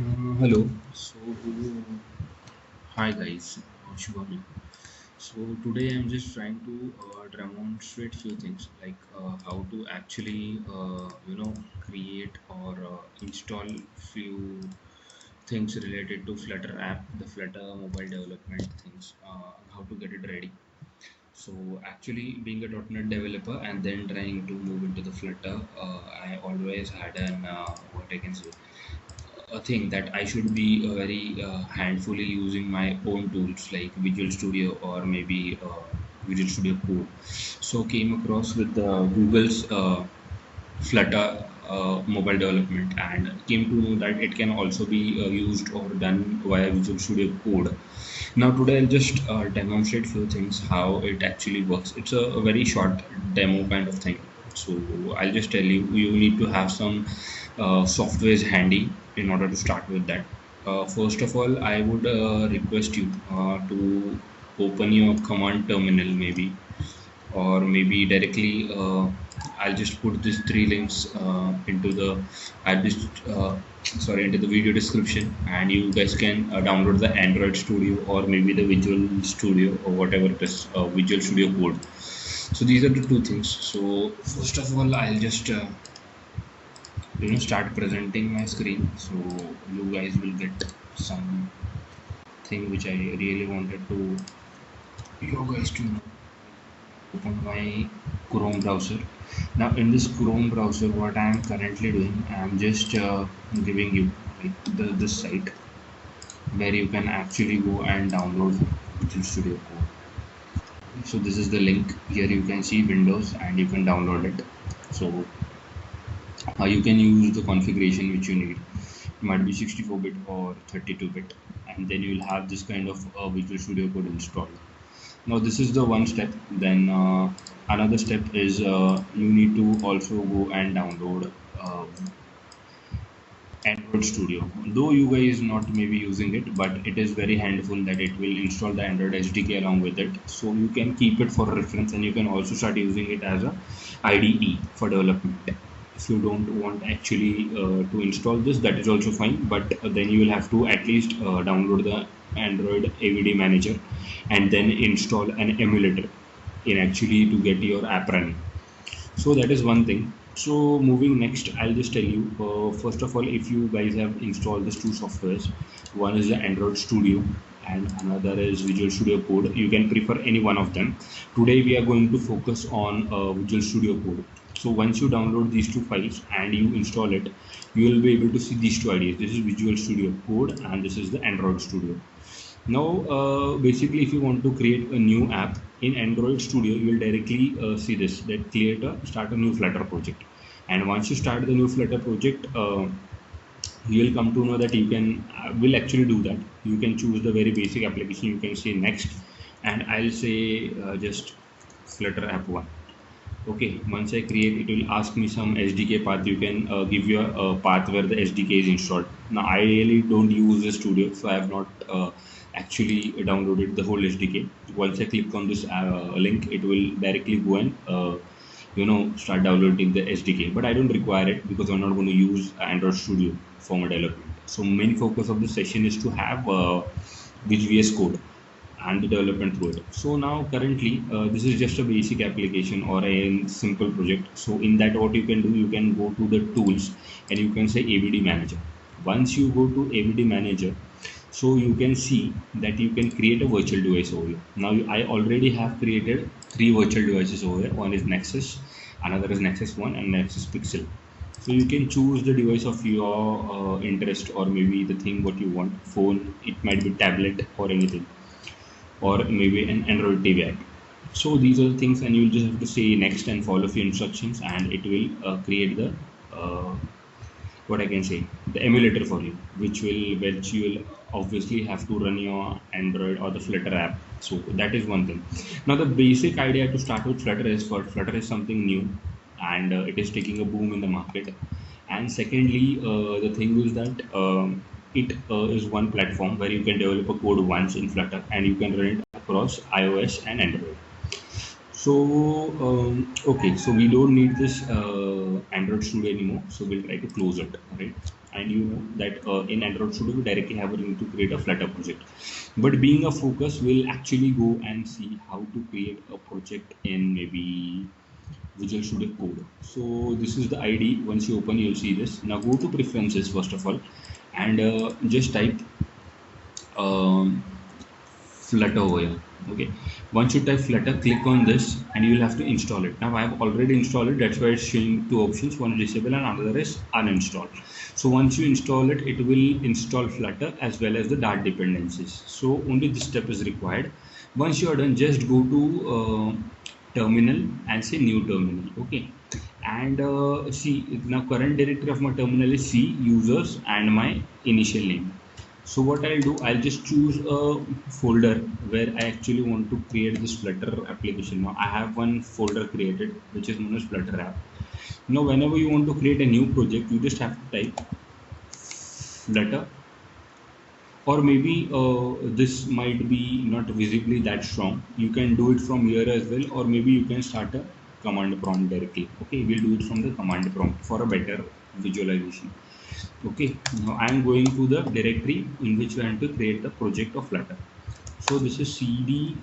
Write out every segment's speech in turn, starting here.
Hello. Hi guys, Shubham. So today I'm just trying to demonstrate few things like how to actually create or install few things related to Flutter app, the Flutter mobile development things, how to get it ready. So actually, being a .NET developer and then trying to move into the Flutter, I always had an what I can say a thing that I should be very handfully using my own tools like Visual Studio or maybe Visual Studio Code. So came across with Google's Flutter mobile development and came to know that it can also be used or done via Visual Studio Code. Now today I'll just demonstrate few things how it actually works. It's a very short demo kind of thing. So I'll just tell you, you need to have some softwares handy in order to start with that. First of all, I would request you to open your command terminal maybe, or maybe directly I'll just put these three links into the I'll just into the video description, and you guys can download the Android Studio or maybe the Visual Studio or whatever it is, Visual Studio Code. So these are the two things. So first of all, I'll just start presenting my screen, so you guys will get some thing which I really wanted to you guys to know. Open my Chrome browser. Now in this Chrome browser, what I am currently doing, I am just giving you like this site where you can actually go and download Visual Studio Code. So this is the link. Here you can see Windows and you can download it. So you can use the configuration which you need. It might be 64-bit or 32-bit, and then you'll have this kind of Visual Studio Code installed. Now this is the one step. Then another step is you need to also go and download Android Studio. Though you guys not maybe using it, but it is very handful that it will install the Android SDK along with it. So you can keep it for reference, and you can also start using it as a IDE for development. If you don't want actually to install this, that is also fine. But then you will have to at least download the Android AVD manager and then install an emulator in actually to get your app running. So that is one thing. So moving next, I'll just tell you first of all, if you guys have installed these two softwares, one is the Android Studio and another is Visual Studio Code. You can prefer any one of them. Today we are going to focus on Visual Studio Code. So once you download these two files and you install it, you will be able to see these two ideas. This is Visual Studio Code and this is the Android Studio. Now, basically, if you want to create a new app in Android Studio, you will directly see this, that create a start a new Flutter project. And once you start the new Flutter project, you will come to know that you can will actually do that. You can choose the very basic application. You can say next, and I'll say just Flutter app one. Okay, once I create, it will ask me some SDK path. You can give your path where the SDK is installed. Now I really don't use the Studio, so I have not actually downloaded the whole SDK. Once I click on this link, it will directly go and start downloading the SDK. But I don't require it because I'm not going to use Android Studio for my development. So main focus of the session is to have VS Code and the development through it. So now currently this is just a basic application or a simple project. So in that, what you can do, you can go to the tools and you can say AVD manager. Once you go to AVD manager, so you can see that you can create a virtual device over here. Now I already have created three virtual devices over here. One is Nexus, another is Nexus 1 and Nexus Pixel. So you can choose the device of your interest, or maybe the thing what you want. Phone, it might be tablet or anything, or maybe an Android TV app. So these are the things, and you'll just have to say next and follow a few instructions, and it will create the uh, what I can say, the emulator for you, which you will obviously have to run your Android or the Flutter app. So that is one thing. Now the basic idea to start with Flutter is, for Flutter is something new, and it is taking a boom in the market. And secondly, the thing is that it is one platform where you can develop a code once in Flutter and you can run it across iOS and Android. So okay, so we don't need this Android Studio anymore, so we'll try to close it, right? and you know that in Android Studio we directly have a link to create a Flutter project. But being a focus, we'll actually go and see how to create a project in maybe Visual Studio Code. So this is the ID. Once you open, you'll see this. Now go to preferences first of all, and just type um, Flutter over here. Okay. Once you type Flutter, click on this, and you will have to install it. Now I have already installed it. That's why it's showing two options. One is disable and another is uninstall. So once you install it, it will install Flutter as well as the Dart dependencies. So only this step is required. Once you are done, just go to terminal and say new terminal. Okay. And see, now current directory of my terminal is C users and my initial name. So what I'll do, I'll just choose a folder where I actually want to create this Flutter application. Now I have one folder created which is known as Flutter app. Now whenever you want to create a new project, you just have to type Flutter, or maybe this might be not visibly that strong. You can do it from here as well, or maybe you can start a command prompt directly. Okay, we'll do it from the command prompt for a better visualization. Okay, now I am going to the directory in which we want to create the project of Flutter. So this is cd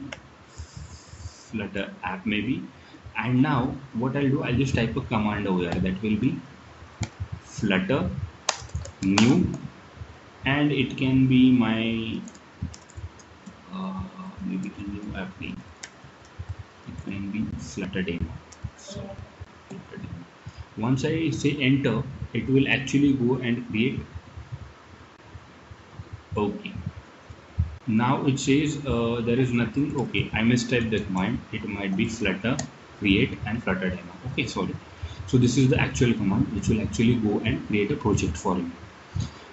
Flutter app maybe, and now what I'll do, I'll just type a command over here that will be Flutter new, and it can be my maybe a new app name. It can be Flutter demo. So Flutter demo. Once I say enter, it will actually go and create. Okay, now it says there is nothing. Okay, I mistyped that command. It might be Flutter create and Flutter demo. Okay, sorry. So this is the actual command which will actually go and create a project for you.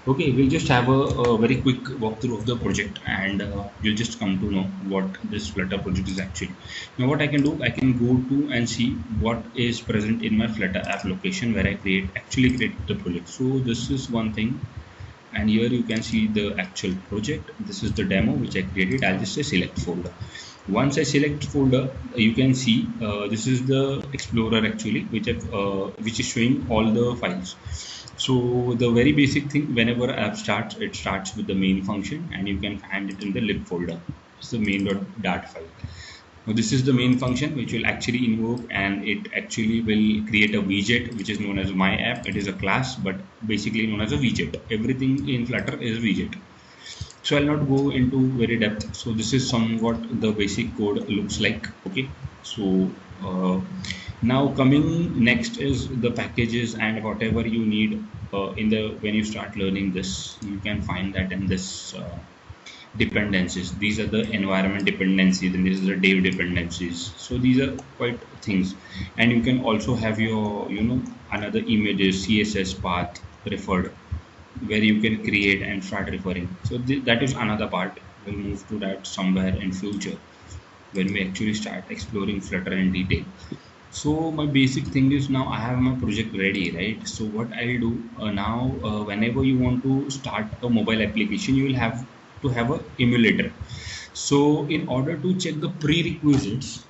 Okay, we'll just have a very quick walkthrough of the project, and you'll just come to know what this Flutter project is actually. Now what I can do, I can go to and see what is present in my Flutter app location where I actually create the project. So this is one thing, and here you can see the actual project. This is the demo which I created. I'll just say select folder. Once I select folder, you can see this is the Explorer actually, which is showing all the files. So the very basic thing, whenever app starts, it starts with the main function, and you can find it in the lib folder. It's the main.dart file. Now this is the main function which will actually invoke, and it actually will create a widget which is known as my app. It is a class, but basically known as a widget. Everything in Flutter is widget. So I'll not go into very depth. So this is somewhat the basic code looks like. Okay, so now coming next is the packages and whatever you need in the when you start learning this, you can find that in this dependencies. These are the environment dependencies, and these are the dev dependencies. So these are quite things, and you can also have your another images CSS path referred, where you can create and start referring. So that is another part. We'll move to that somewhere in future when we actually start exploring Flutter in detail. So my basic thing is, now I have my project ready, right? So what I'll do now, whenever you want to start a mobile application, you will have to have a emulator. So in order to check the prerequisites,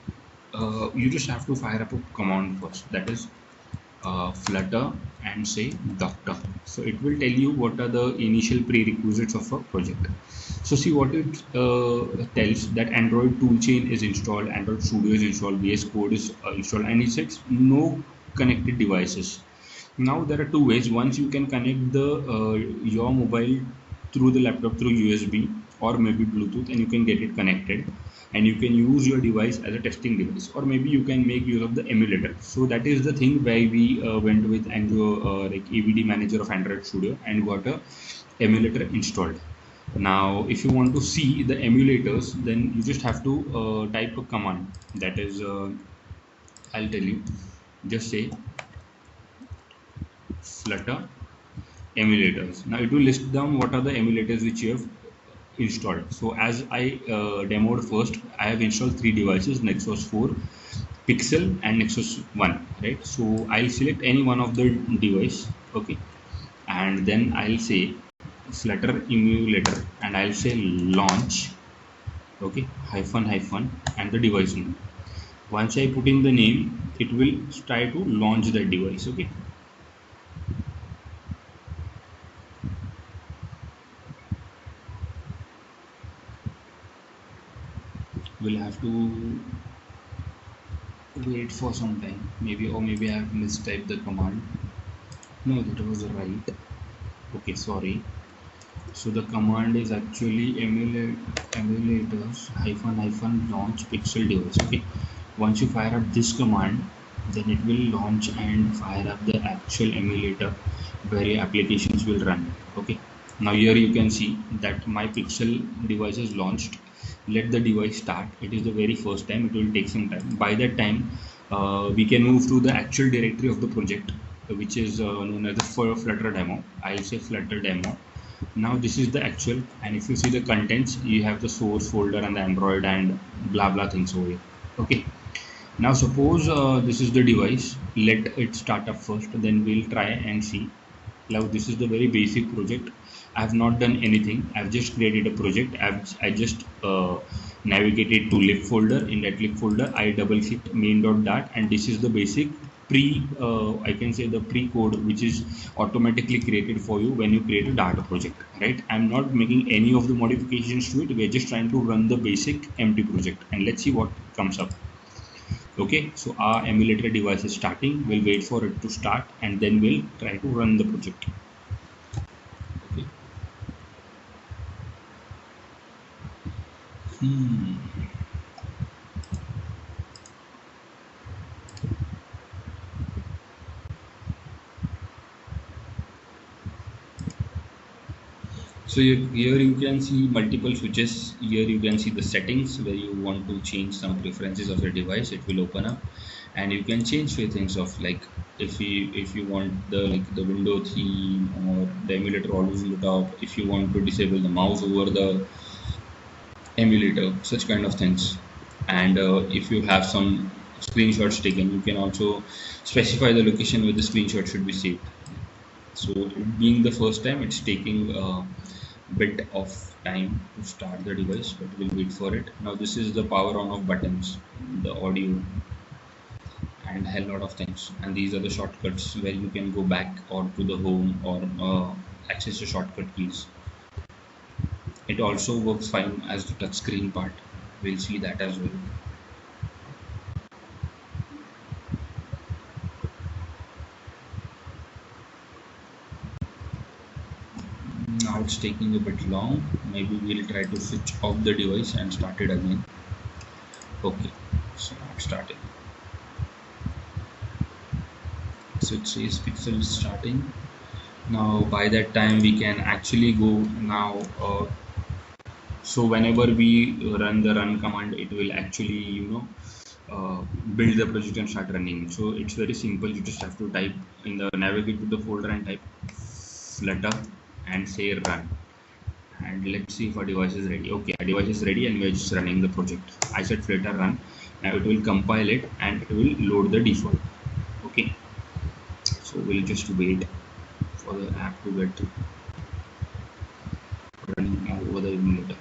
you just have to fire up a command first, that is Flutter and say doctor. So it will tell you what are the initial prerequisites of a project. So see what it tells, that Android toolchain is installed, Android Studio is installed, VS Code is installed, and it says no connected devices. Now there are two ways. Once you can connect the your mobile through the laptop through USB or maybe Bluetooth, and you can get it connected, and you can use your device as a testing device, or maybe you can make use of the emulator. So that is the thing where we went with like AVD manager of Android Studio and got a emulator installed. Now if you want to see the emulators, then you just have to type a command, that is I'll tell you, just say Flutter emulators. Now it will list down what are the emulators which you have installed. So as I demoed first, I have installed three devices: Nexus 4, Pixel, and Nexus 1, right? So I'll select any one of the device, okay, and then I'll say Flutter emulator, and I'll say launch, okay, hyphen hyphen, and the device name. Once I put in the name, it will try to launch that device. Okay, have to wait for some time, maybe, or maybe I have mistyped the command. No, that was right. Okay, sorry. So the command is actually emulators hyphen hyphen launch pixel device. Okay, once you fire up this command, then it will launch and fire up the actual emulator where your applications will run. Okay, now here you can see that my pixel device is launched. Let the device start. It is the very first time. It will take some time. By that time, we can move to the actual directory of the project, which is known as the Flutter demo. I'll say Flutter demo. Now this is the actual, and if you see the contents, you have the source folder and the Android and blah blah things over here. Okay, now suppose this is the device. Let it start up first, then we'll try and see. Now this is the very basic project. I have not done anything. I've just created a project. I just navigated to lib folder. In that lib folder, I double clicked main.dat, and this is the basic I can say the pre code which is automatically created for you when you create a data project, right? I'm not making any of the modifications to it. We're just trying to run the basic empty project, and let's see what comes up. Okay, so our emulator device is starting. We'll wait for it to start, and then we'll try to run the project. Okay. So here you can see multiple switches. Here you can see the settings where you want to change some preferences of your device. It will open up, and you can change few things of like if you want the like the window theme or the emulator always on the top. If you want to disable the mouse over the emulator, such kind of things. And if you have some screenshots taken, you can also specify the location where the screenshot should be saved. So it being the first time, it's taking a bit of time to start the device, but we'll wait for it. Now this is the power on off buttons, the audio, and a lot of things. And these are the shortcuts where you can go back or to the home or access the shortcut keys. It also works fine as the touchscreen part. We'll see that as well. Now it's taking a bit long. Maybe we'll try to switch off the device and start it again. Okay, so now it's starting. So it says pixel is starting. Now by that time we can actually go now. So whenever we run the run command, it will actually build the project and start running. So it's very simple. You just have to type in the navigate to the folder and type flutter and say run, and let's see if our device is ready. Okay, our device is ready and we're just running the project. I said flutter run. Now it will compile it and it will load the default. Okay, so we'll just wait for the app to get running over the emulator.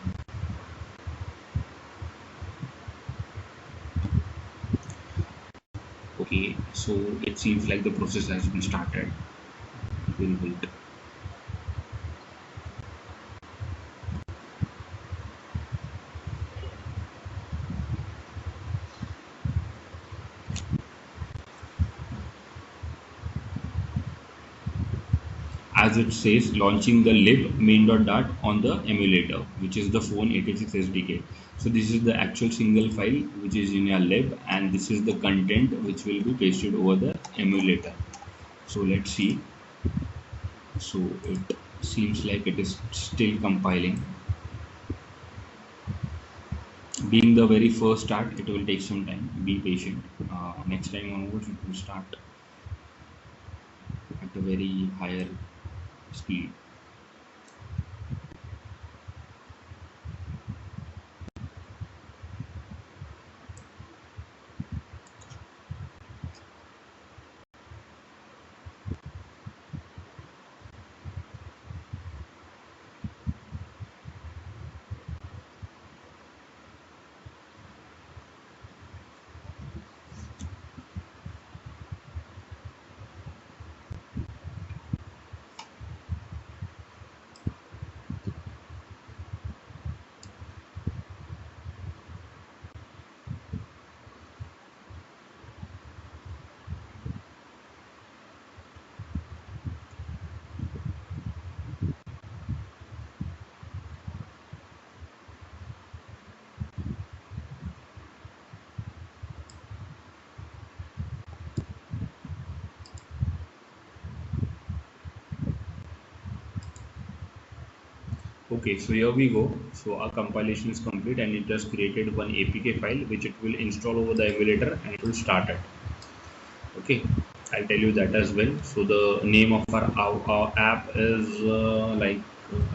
Okay, so it seems like the process has been started. We'll wait. As it says, launching the lib main.dart on the emulator, which is the phone 86 SDK. So this is the actual single file which is in your lib, and this is the content which will be pasted over the emulator. So let's see. So it seems like it is still compiling. Being the very first start, it will take some time. Be patient. Next time onwards, it will start at a very higher speed. Okay, so here we go. So our compilation is complete and it has created one APK file which it will install over the emulator and it will start it. Okay, I'll tell you that as well. So the name of our app is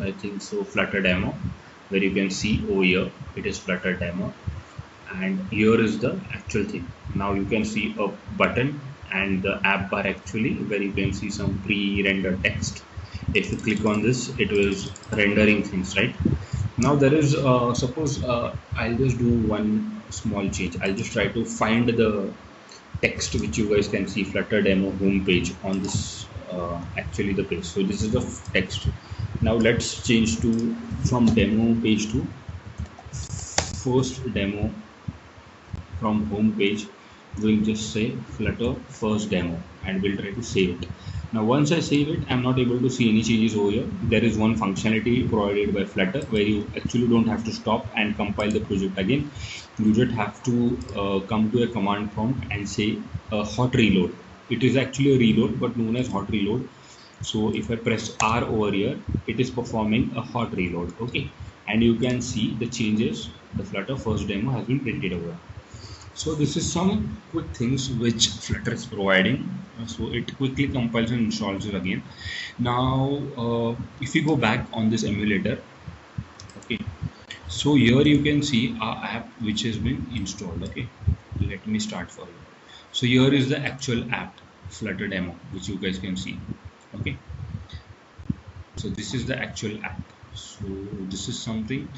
I think so, Flutter Demo, where you can see over here it is Flutter Demo, and here is the actual thing. Now you can see a button and the app bar actually, where you can see some pre-rendered text. If you click on this, it was rendering things, right? Now there is suppose I'll just do one small change. I'll just try to find the text which you guys can see Flutter Demo homepage on this actually the page. So this is the text. Now let's change to from demo page to first demo. From home page we'll just say Flutter first demo and we'll try to save it. Now once I save it, I'm not able to see any changes over here. There is one functionality provided by Flutter where you actually don't have to stop and compile the project again. You just have to come to a command prompt and say hot reload. It is actually a reload but known as hot reload. So if I press R over here, it is performing a hot reload. Okay, and you can see the changes. The Flutter first demo has been printed over. So this is some quick things which Flutter is providing. So it quickly compiles and installs it again. Now if you go back on this emulator, okay, so here you can see our app which has been installed. Okay, let me start for you. So here is the actual app Flutter Demo which you guys can see. Okay, so this is the actual app. So this is something.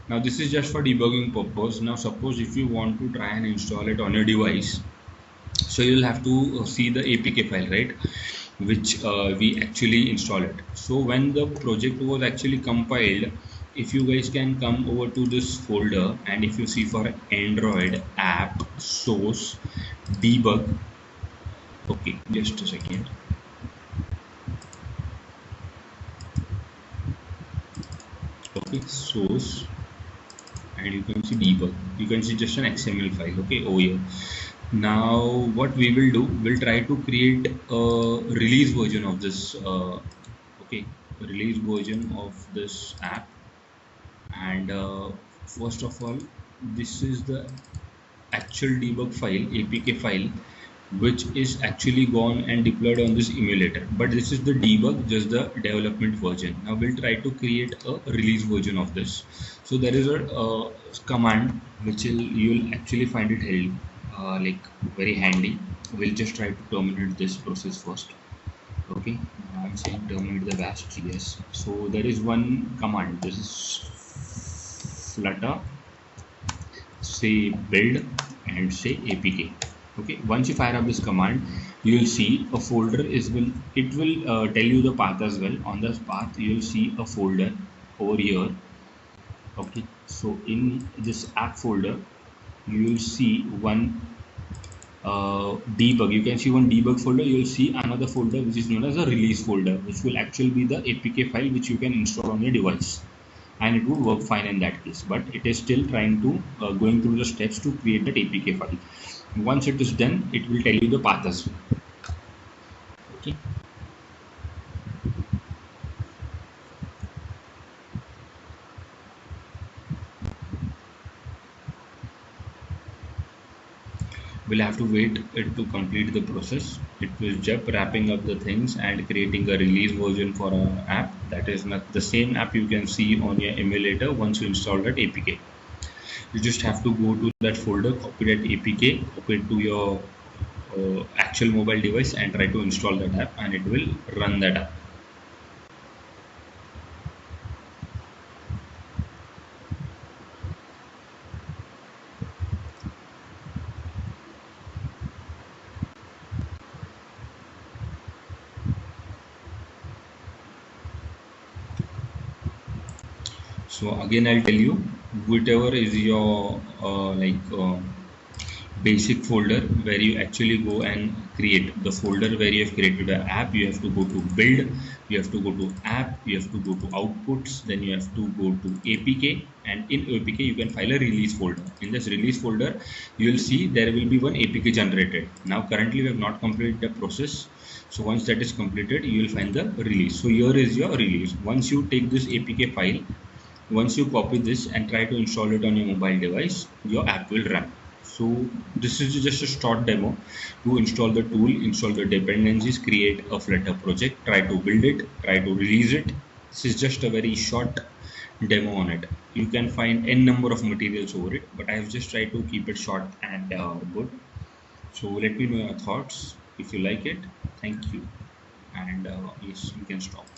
Now this is just for debugging purpose. Now suppose if you want to try and install it on your device, so you'll have to see the APK file, right, which we actually install it. So when the project was actually compiled, if you guys can come over to this folder and if you see for Android app source debug, okay, just a second. Okay, source, and you can see debug. You can see just an XML file. Okay, over here. Now what we will do, we'll try to create a release version of this. Okay, release version of this app, and first of all, this is the actual debug file, APK file, which is actually gone and deployed on this emulator. But this is the debug, just the development version. Now we'll try to create a release version of this. So there is a command which you'll actually find it held like very handy. We'll just try to terminate this process first. Okay, I'm saying terminate the bash. Yes. So there is one command. This is Flutter say build and say APK. Okay, once you fire up this command, you will see a folder it will tell you the path as well. On this path you will see a folder over here. Okay, so in this app folder you will see one debug. You can see one debug folder. You will see another folder which is known as a release folder, which will actually be the APK file which you can install on your device, and it would work fine in that case. But it is still trying to going through the steps to create that APK file. Once it is done, it will tell you the path as well. Okay. We'll have to wait it to complete the process. It will just wrapping up the things and creating a release version for our app. That is not the same app you can see on your emulator once you install that APK. You just have to go to that folder, copy that APK, copy it to your actual mobile device and try to install that app, and it will run that app. So again I'll tell you, whatever is your basic folder where you actually go and create the folder where you have created an app, you have to go to build, you have to go to app, you have to go to outputs, then you have to go to APK, and in APK you can file a release folder. In this release folder you will see there will be one APK generated. Now currently we have not completed the process, so once that is completed you will find the release. So here is your release. Once you take this APK file Once you copy this and try to install it on your mobile device, your app will run. So this is just a short demo to install the tool, install the dependencies, create a Flutter project, try to build it, try to release it. This is just a very short demo on it. You can find n number of materials over it, but I have just tried to keep it short and good. So let me know your thoughts. If you like it, thank you. And yes, you can stop.